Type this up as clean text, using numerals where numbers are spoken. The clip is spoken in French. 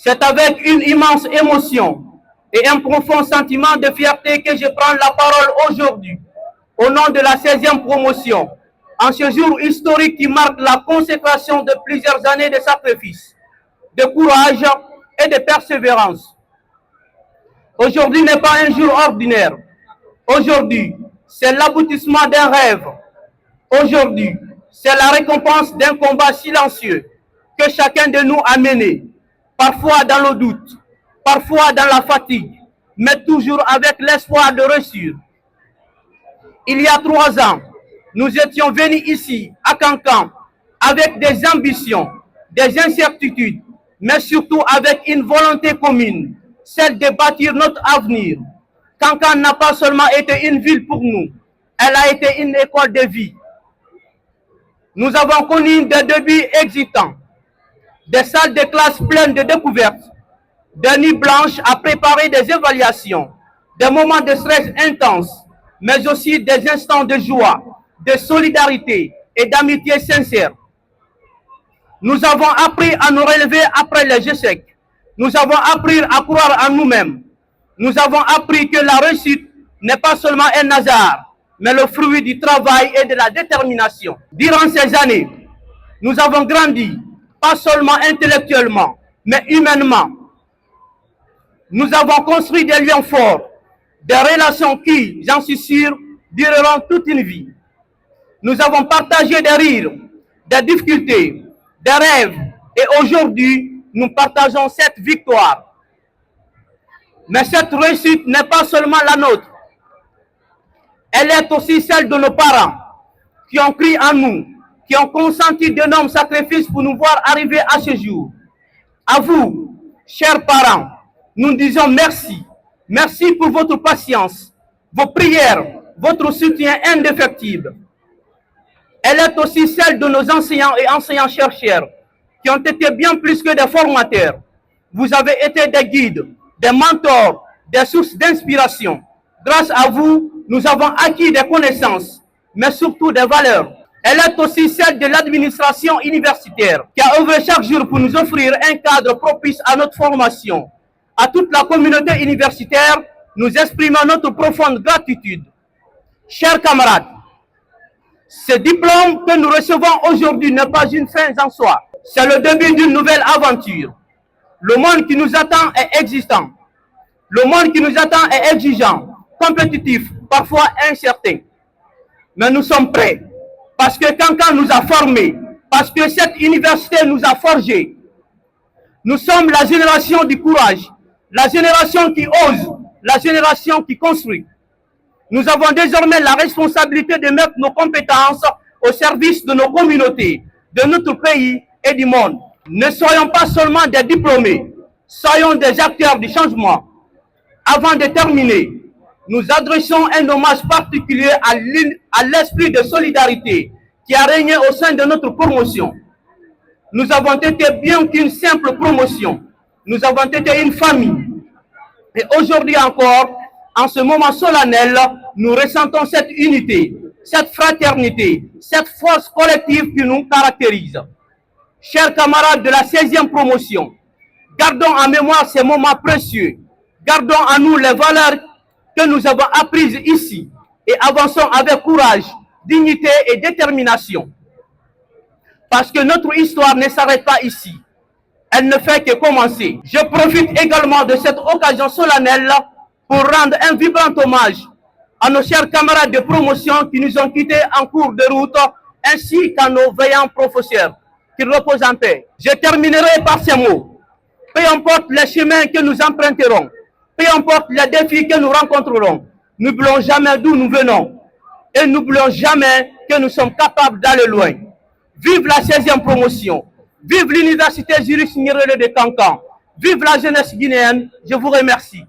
C'est avec une immense émotion et un profond sentiment de fierté que je prends la parole aujourd'hui au nom de la 16e promotion, en ce jour historique qui marque la consécration de plusieurs années de sacrifice, de courage et de persévérance. Aujourd'hui n'est pas un jour ordinaire. Aujourd'hui, c'est l'aboutissement d'un rêve. Aujourd'hui, c'est la récompense d'un combat silencieux que chacun de nous a mené, parfois dans le doute, parfois dans la fatigue, mais toujours avec l'espoir de réussir. Il y a 3 ans, nous étions venus ici, à Kankan, avec des ambitions, des incertitudes, mais surtout avec une volonté commune, celle de bâtir notre avenir. Kankan n'a pas seulement été une ville pour nous, elle a été une école de vie. Nous avons connu des débuts excitants, des salles de classe pleines de découvertes, des nuits blanches à préparer des évaluations, des moments de stress intenses, mais aussi des instants de joie, de solidarité et d'amitié sincère. Nous avons appris à nous relever après les échecs. Nous avons appris à croire en nous-mêmes. Nous avons appris que la réussite n'est pas seulement un hasard, mais le fruit du travail et de la détermination. Durant ces années, nous avons grandi, pas seulement intellectuellement, mais humainement. Nous avons construit des liens forts, des relations qui, j'en suis sûr, dureront toute une vie. Nous avons partagé des rires, des difficultés, des rêves, et aujourd'hui, nous partageons cette victoire. Mais cette réussite n'est pas seulement la nôtre. Elle est aussi celle de nos parents, qui ont cru en nous, qui ont consenti d'énormes sacrifices pour nous voir arriver à ce jour. À vous, chers parents, nous disons merci. Merci pour votre patience, vos prières, votre soutien indéfectible. Elle est aussi celle de nos enseignants et enseignants-chercheurs, qui ont été bien plus que des formateurs. Vous avez été des guides, des mentors, des sources d'inspiration. Grâce à vous, nous avons acquis des connaissances, mais surtout des valeurs. Elle est aussi celle de l'administration universitaire, qui a œuvré chaque jour pour nous offrir un cadre propice à notre formation. À toute la communauté universitaire, nous exprimons notre profonde gratitude. Chers camarades, ce diplôme que nous recevons aujourd'hui n'est pas une fin en soi. C'est le début d'une nouvelle aventure. Le monde qui nous attend est existant. Le monde qui nous attend est exigeant, compétitif, parfois incertain. Mais nous sommes prêts, parce que Kankan nous a formés, parce que cette université nous a forgés. Nous sommes la génération du courage, la génération qui ose, la génération qui construit. Nous avons désormais la responsabilité de mettre nos compétences au service de nos communautés, de notre pays et du monde. Ne soyons pas seulement des diplômés, soyons des acteurs du changement. Avant de terminer, nous adressons un hommage particulier à l'esprit de solidarité qui a régné au sein de notre promotion. Nous avons été bien qu'une simple promotion. Nous avons été une famille. Et aujourd'hui encore, en ce moment solennel, nous ressentons cette unité, cette fraternité, cette force collective qui nous caractérise. Chers camarades de la 16e promotion, gardons en mémoire ces moments précieux. Gardons en nous les valeurs que nous avons apprises ici et avançons avec courage, dignité et détermination. Parce que notre histoire ne s'arrête pas ici. Elle ne fait que commencer. Je profite également de cette occasion solennelle pour rendre un vibrant hommage à nos chers camarades de promotion qui nous ont quittés en cours de route, ainsi qu'à nos veillants professeurs, qui reposent en paix. Je terminerai par ces mots. Peu importe les chemins que nous emprunterons, peu importe les défis que nous rencontrerons, n'oublions jamais d'où nous venons et n'oublions jamais que nous sommes capables d'aller loin. Vive la 16e promotion, vive l'université Julius Nyerere de Kankan, vive la jeunesse guinéenne, je vous remercie.